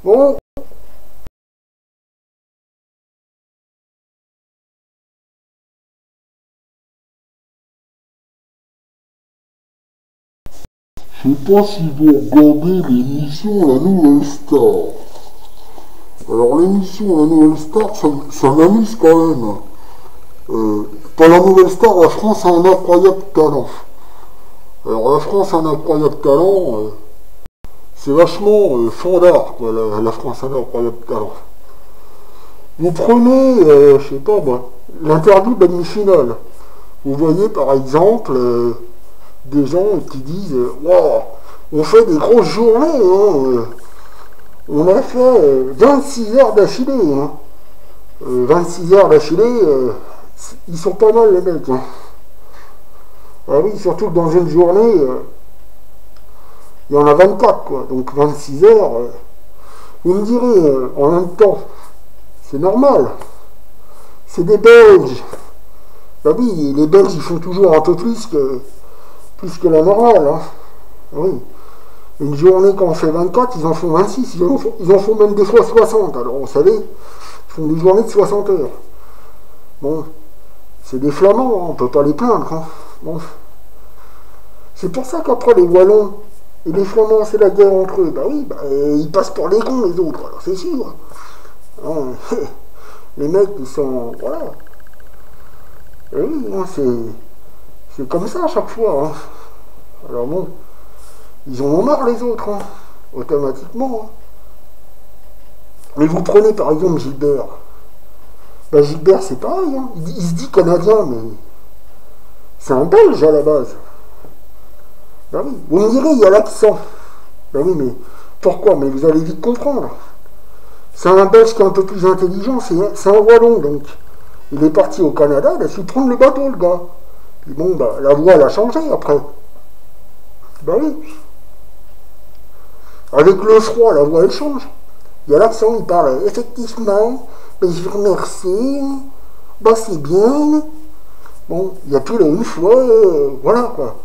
Bon, je sais pas si vous regardez l'émission La Nouvelle Star. Alors l'émission La Nouvelle Star, ça m'amuse quand même. Pas La Nouvelle Star, la France a un incroyable talent. Alors la France a un incroyable talent, c'est vachement fandard, quoi, la France a un incroyable talent. Vous prenez, je sais pas moi, l'interview de la demi-finale. Vous voyez par exemple des gens qui disent waouh, on fait des grosses journées, hein, on a fait 26 heures d'affilée. Hein. 26 heures d'affilée, ils sont pas mal les mecs. Hein. Ah oui, surtout que dans une journée, il y en a 24, quoi. Donc 26 heures, vous me direz, en même temps, c'est normal. C'est des Belges. Bah oui, les Belges, ils font toujours un peu plus que la normale. Hein. Oui. Une journée, quand on fait 24, ils en font 26. Ils en font même des fois 60. Alors, vous savez, ils font des journées de 60 heures. Bon, c'est des Flamands, hein, on peut pas les plaindre. Hein. Bon. C'est pour ça qu'après, les Wallons et les Flamands, c'est la guerre entre eux. Bah oui, ils passent pour les cons, les autres, alors c'est sûr. Hein, les mecs, ils sont... Voilà. Et oui, hein, c'est comme ça à chaque fois. Hein. Alors bon, ils en ont marre les autres, hein, automatiquement. Hein. Mais vous prenez par exemple Gilbert. Ben, Gilbert c'est pareil, hein. Il se dit canadien, mais c'est un Belge à la base. Ben oui. Vous me direz, il y a l'accent. Ben oui, mais pourquoi? Mais vous allez vite comprendre. C'est un Belge qui est un peu plus intelligent, c'est un Wallon, donc. Il est parti au Canada, il a su prendre le bateau, le gars. Puis bon, bah, la voix, elle a changé après. Ben oui. Avec le froid, la voix, elle change. Il y a l'accent, il parle effectivement, mais je vous remercie, bah c'est bien. Bon, il n'y a plus là une fois, voilà quoi.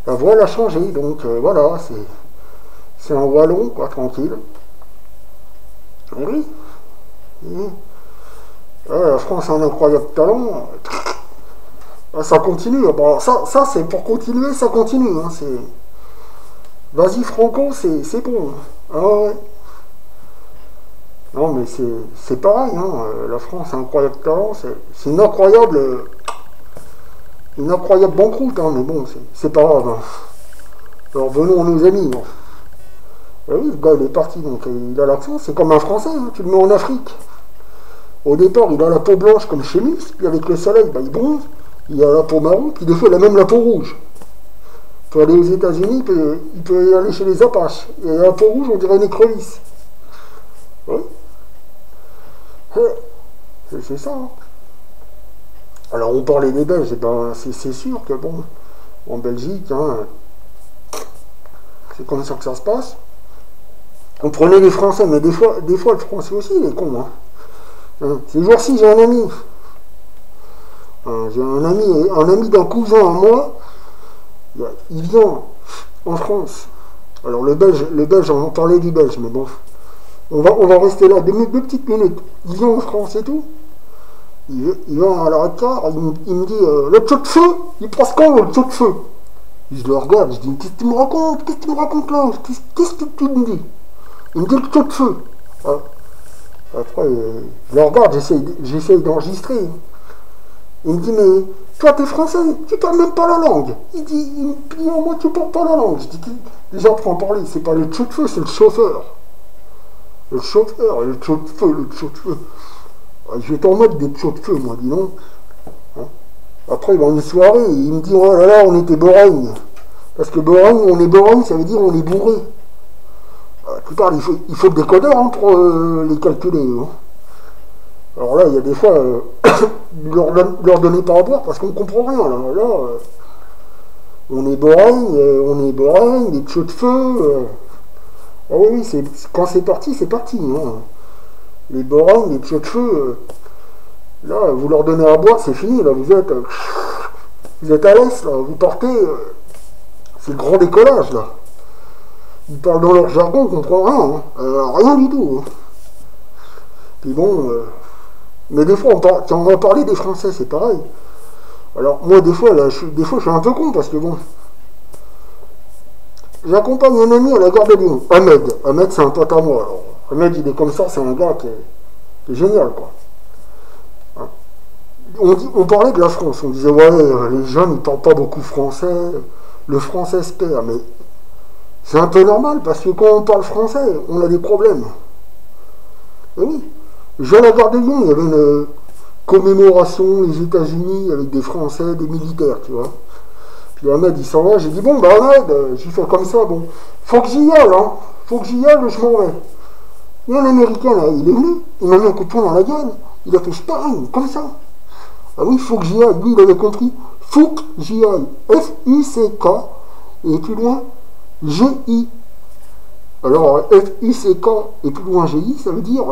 La voix, elle a changé, donc voilà, c'est un Wallon, quoi, tranquille. Oui. Oui. La France a un incroyable talent. Ça continue. Bon, ça c'est pour continuer, ça continue. Hein, vas-y Franco, c'est bon. Ah ouais. Non mais c'est pareil. Hein, la France a un incroyable talent. C'est une incroyable banqueroute. Hein, mais bon, c'est pas grave. Hein. Alors venons à nos amis. Hein. Et oui, le gars il est parti, donc il a l'accent. C'est comme un Français. Hein, tu le mets en Afrique. Au départ, il a la peau blanche comme chez nous, puis avec le soleil, bah, il bronze. Il a la peau marron, puis des fois, il a même la peau rouge. Il peut aller aux États-Unis, il peut aller chez les Apaches. Il a la peau rouge, on dirait une écrevisse. Oui. C'est ça. Hein. Alors, on parlait des Belges, et ben, c'est sûr que, bon, en Belgique, hein, c'est comme ça que ça se passe. On prenait les Français, mais des fois le Français aussi, il est con. Hein. Ces jours-ci, j'ai un ami. J'ai un ami d'un cousin à moi. Il vient en France. Alors le Belge, on en parlait du Belge, mais bon. On va rester là deux petites minutes. Il vient en France et tout. Il vient à la retard, il me dit le taux de feu, il passe quand le taux de feu? Je le regarde, je dis qu'est-ce que tu me racontes? Qu'est-ce que tu me racontes là? Qu'est-ce que tu me dis? Il me dit le taux de feu. Ah. Après, je le regarde, j'essaye d'enregistrer. Il me dit, mais toi, t'es français, tu parles même pas la langue. Il me dit, moi, tu parles pas la langue. Je dis, déjà, prends à parler, c'est pas le taux de feu, c'est le chauffeur. Le chauffeur, le taux de feu, le taux de feu. Je vais t'en mettre des taux de feu, moi, dis donc. Hein. Après, il va une soirée, il me dit, oh là là, on était Borogne. Parce que Borogne, on est Borogne, ça veut dire on est bourré. Tu parles, il faut le décodeur hein, pour les calculer. Hein. Alors là, il y a des fois, leur donner pas à boire parce qu'on comprend rien. Là, on est Borogne, des chauds de feu. Ah oui, quand c'est parti, c'est parti. Hein. Les Borognes, les chauds de feu, là, vous leur donnez à boire, c'est fini. Là, vous êtes à l'est, là, vous partez, c'est le grand décollage, là. Ils parlent dans leur jargon, on comprend rien, hein. Rien du tout. Hein. Puis bon, mais des fois, quand on va parler des Français, c'est pareil. Alors moi, des fois, je suis un peu con parce que bon, j'accompagne un ami à la gare de Lyon, Ahmed. Ahmed, c'est un pote à moi. Alors, Ahmed, il est comme ça, c'est un gars qui est génial, quoi. Hein. On parlait de la France, on disait, ouais, les jeunes, ils parlent pas beaucoup français, le français se perd, mais c'est un peu normal, parce que quand on parle français, on a des problèmes. Et oui, j'ai à la gare de Lyon, il y avait une commémoration, les États-Unis, avec des Français, des militaires, tu vois. Puis Ahmed, il s'en va, j'ai dit, bon, bah Ahmed, j'ai fait comme ça, bon, faut que j'y aille, hein, faut que j'y aille, je m'en vais. Il y a un Américain, là, il est venu, il m'a mis un coup de poing dans la gueule, il a fait sparring, comme ça. Ah oui, faut que j'y aille, lui, il avait compris, faut que j'y aille, F-U-C-K, et plus loin, G-I. Alors, F-I-C-K, et plus loin, G-I, ça veut dire,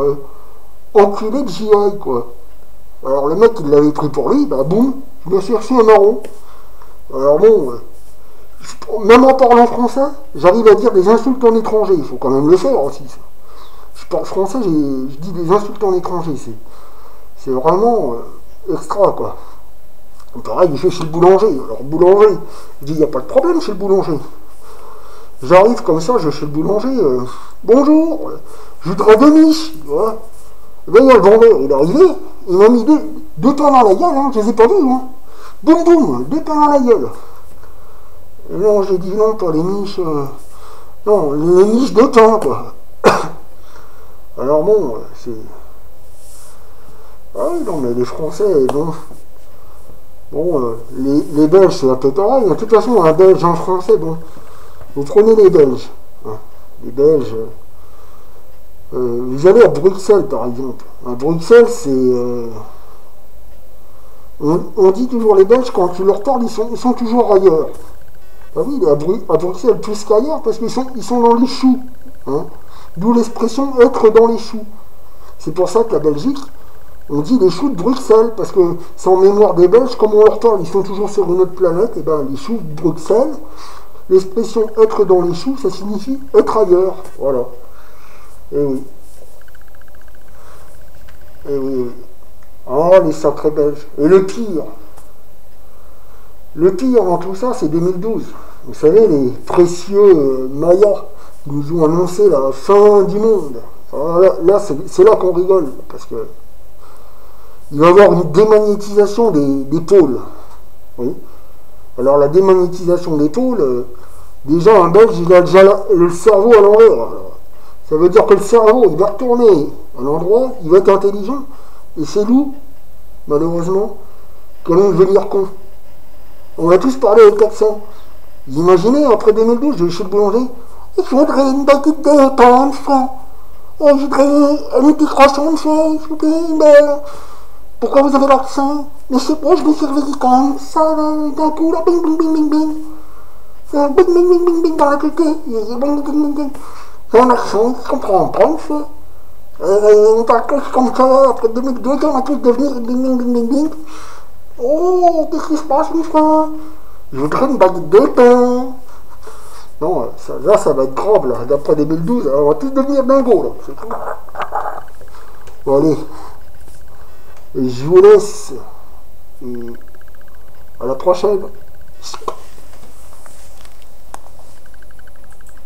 enculé que j'y aille, quoi. Alors, le mec, il l'avait pris pour lui, bah, boum, je me suis reçu un marron. Alors bon, même en parlant français, j'arrive à dire des insultes en étranger. Il faut quand même le faire aussi. Ça. Je parle français, je dis des insultes en étranger. C'est vraiment extra, quoi. Pareil, je fais chez le boulanger. Alors, boulanger, je dis, il n'y a pas de problème chez le boulanger. J'arrive comme ça, je vais chez le boulanger. Bonjour, je voudrais 2 miches. Voilà. Et bien, il y a le vendeur, il est arrivé. Il m'a mis deux pains dans la gueule, hein, je les ai pas vus, hein. Boum boum, 2 pains dans la gueule. Et non, j'ai dit non, pas les miches. Non, les miches de pain, quoi. Alors bon, c'est. Ah oui, non, mais les Français, bon. Bon, les Belges, c'est un peu pareil. De toute façon, un Belge, un Français, bon. Vous prenez les Belges. Hein. Les Belges. Vous allez à Bruxelles, par exemple. À Bruxelles, c'est. On dit toujours les Belges, quand tu leur parles, ils sont toujours ailleurs. Ah oui, à Bruxelles, plus qu'ailleurs, parce qu'ils sont dans les choux. Hein. D'où l'expression être dans les choux. C'est pour ça que la Belgique, on dit les choux de Bruxelles, parce que c'est en mémoire des Belges, comme on leur parle, ils sont toujours sur une autre planète, et ben les choux de Bruxelles, l'expression être dans les choux, ça signifie être ailleurs. Voilà. Et oui. Et oui, oui. Ah, les sacrés Belges. Et le pire dans tout ça, c'est 2012. Vous savez, les précieux Mayas nous ont annoncé la fin du monde. Alors là c'est là qu'on rigole, parce que il va y avoir une démagnétisation des pôles. Oui. Alors la démagnétisation des pôles, déjà un Belge, il a déjà le cerveau à l'envers. Ça veut dire que le cerveau, il va retourner à l'endroit, il va être intelligent, et c'est nous, malheureusement, qui allons devenir cons. On va tous parler avec accent. Vous imaginez, après 2012, je vais chez le boulanger, je voudrais une baguette de pain, monsieur. Je voudrais un petit croissant, monsieur, s'il vous plaît. Pourquoi vous avez l'accent? Mais c'est pas, je me suis réveillé comme ça, d'un coup, là, bing, bing, bing, bing, bing. Bing, bing, bing, bing, bing, dans la tête. Bing, bing, bing, bing. C'est un accent, je comprends pas, monsieur. On parle tous comme ça, après 2002, on a tous devenir bing, bing, bing, bing, bing. Oh, qu'est-ce qui se passe, mon frère? Je voudrais une baguette de pain. Non, là, ça va être grave, là. D'après 2012, on va tous devenir dingos, là. Bon, allez. Et je vous laisse. Et à la prochaine.